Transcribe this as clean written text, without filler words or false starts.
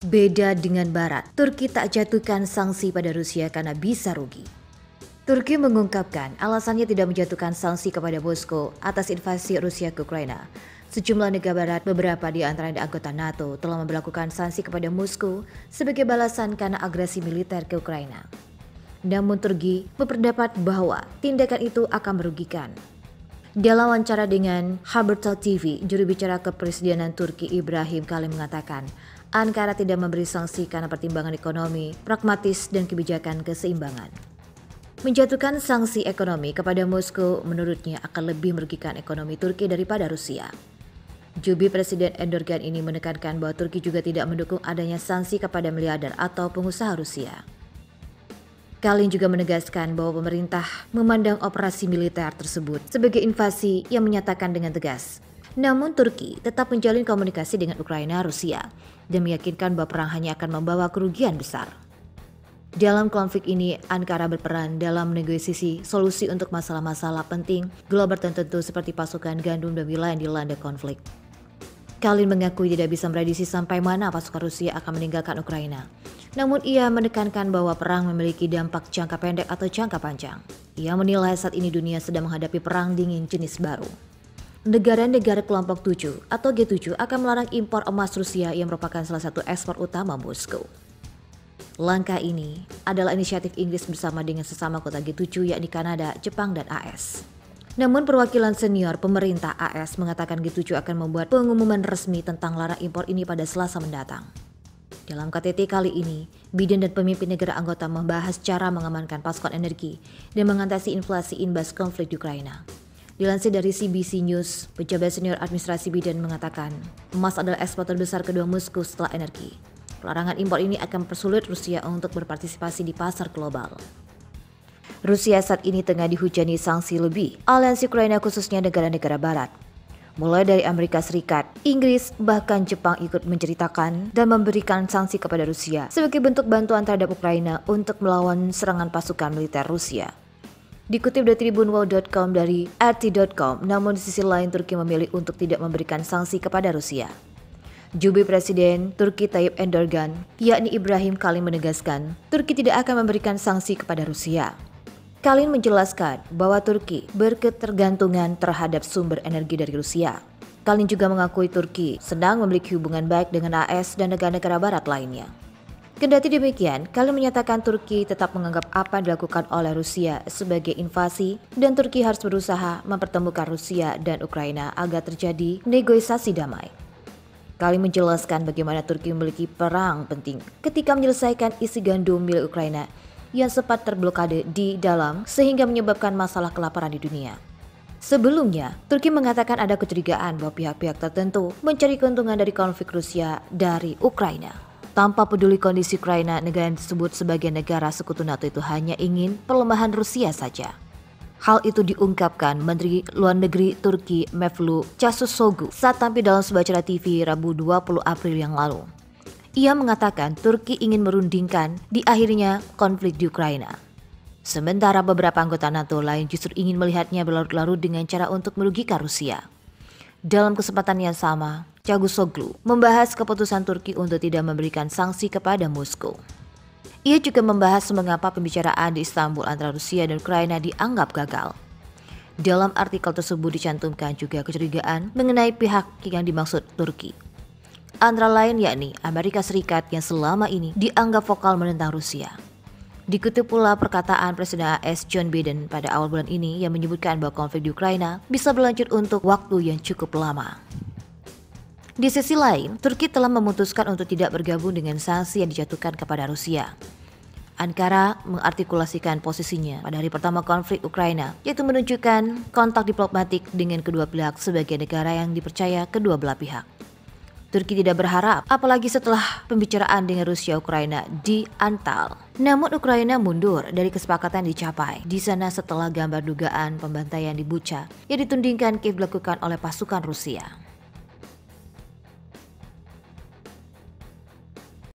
Beda dengan Barat, Turki tak jatuhkan sanksi pada Rusia karena bisa rugi. Turki mengungkapkan alasannya tidak menjatuhkan sanksi kepada Moskow atas invasi Rusia ke Ukraina. Sejumlah negara Barat, beberapa di antaranya anggota NATO, telah memberlakukan sanksi kepada Moskow sebagai balasan karena agresi militer ke Ukraina. Namun Turki berpendapat bahwa tindakan itu akan merugikan. Dalam wawancara dengan Habertal TV, juru bicara kepresidenan Turki Ibrahim Kalin mengatakan, Ankara tidak memberi sanksi karena pertimbangan ekonomi, pragmatis, dan kebijakan keseimbangan. Menjatuhkan sanksi ekonomi kepada Moskow menurutnya akan lebih merugikan ekonomi Turki daripada Rusia. Jubir Presiden Erdogan ini menekankan bahwa Turki juga tidak mendukung adanya sanksi kepada miliarder atau pengusaha Rusia. Kalin juga menegaskan bahwa pemerintah memandang operasi militer tersebut sebagai invasi yang menyatakan dengan tegas. Namun Turki tetap menjalin komunikasi dengan Ukraina, Rusia, dan meyakinkan bahwa perang hanya akan membawa kerugian besar. Dalam konflik ini, Ankara berperan dalam negosiasi solusi untuk masalah-masalah penting global tertentu seperti pasokan gandum dan wilayah yang dilanda konflik. Kalin mengakui tidak bisa memprediksi sampai mana pasukan Rusia akan meninggalkan Ukraina. Namun ia menekankan bahwa perang memiliki dampak jangka pendek atau jangka panjang. Ia menilai saat ini dunia sedang menghadapi perang dingin jenis baru. Negara-negara kelompok 7 atau G7 akan melarang impor emas Rusia yang merupakan salah satu ekspor utama Moskow. Langkah ini adalah inisiatif Inggris bersama dengan sesama kota G7 yakni Kanada, Jepang, dan AS. Namun perwakilan senior pemerintah AS mengatakan G7 akan membuat pengumuman resmi tentang larang impor ini pada Selasa mendatang. Dalam KTT kali ini, Biden dan pemimpin negara anggota membahas cara mengamankan pasokan energi dan mengatasi inflasi imbas konflik di Ukraina. Dilansir dari CBC News, pejabat senior administrasi Biden mengatakan emas adalah ekspor terbesar kedua Moskow setelah energi. Pelarangan impor ini akan mempersulit Rusia untuk berpartisipasi di pasar global. Rusia saat ini tengah dihujani sanksi lebih aliansi Ukraina khususnya negara-negara barat. Mulai dari Amerika Serikat, Inggris, bahkan Jepang ikut menceritakan dan memberikan sanksi kepada Rusia sebagai bentuk bantuan terhadap Ukraina untuk melawan serangan pasukan militer Rusia. Dikutip dari tribunwall.com dari rt.com, namun di sisi lain Turki memilih untuk tidak memberikan sanksi kepada Rusia. Jubir Presiden Turki Tayyip Erdogan, yakni Ibrahim Kalin menegaskan, Turki tidak akan memberikan sanksi kepada Rusia. Kalin menjelaskan bahwa Turki berketergantungan terhadap sumber energi dari Rusia. Kalin juga mengakui Turki sedang memiliki hubungan baik dengan AS dan negara-negara barat lainnya. Kendati demikian, Kalin menyatakan Turki tetap menganggap apa yang dilakukan oleh Rusia sebagai invasi dan Turki harus berusaha mempertemukan Rusia dan Ukraina agar terjadi negosiasi damai. Kalin menjelaskan bagaimana Turki memiliki perang penting ketika menyelesaikan isi gandum milik Ukraina yang sempat terblokade di dalam sehingga menyebabkan masalah kelaparan di dunia. Sebelumnya, Turki mengatakan ada kecurigaan bahwa pihak-pihak tertentu mencari keuntungan dari konflik Rusia dari Ukraina. Tanpa peduli kondisi Ukraina, negara yang disebut sebagai negara sekutu NATO itu hanya ingin pelemahan Rusia saja. Hal itu diungkapkan Menteri Luar Negeri Turki Mevlut Cavusoglu saat tampil dalam sebuah acara TV Rabu 20 April yang lalu. Ia mengatakan Turki ingin merundingkan di akhirnya konflik di Ukraina. Sementara beberapa anggota NATO lain justru ingin melihatnya berlarut-larut dengan cara untuk merugikan Rusia. Dalam kesempatan yang sama, Cavusoglu membahas keputusan Turki untuk tidak memberikan sanksi kepada Moskow. Ia juga membahas mengapa pembicaraan di Istanbul antara Rusia dan Ukraina dianggap gagal. Dalam artikel tersebut dicantumkan juga kecurigaan mengenai pihak yang dimaksud Turki. Antara lain yakni Amerika Serikat yang selama ini dianggap vokal menentang Rusia. Dikutip pula perkataan Presiden AS Joe Biden pada awal bulan ini yang menyebutkan bahwa konflik di Ukraina bisa berlanjut untuk waktu yang cukup lama. Di sisi lain, Turki telah memutuskan untuk tidak bergabung dengan sanksi yang dijatuhkan kepada Rusia. Ankara mengartikulasikan posisinya pada hari pertama konflik Ukraina, yaitu menunjukkan kontak diplomatik dengan kedua pihak sebagai negara yang dipercaya kedua belah pihak. Turki tidak berharap, apalagi setelah pembicaraan dengan Rusia Ukraina di Antal. Namun Ukraina mundur dari kesepakatan dicapai di sana setelah gambar dugaan pembantaian di Bucha yang ditundingkan Kiev dilakukan oleh pasukan Rusia.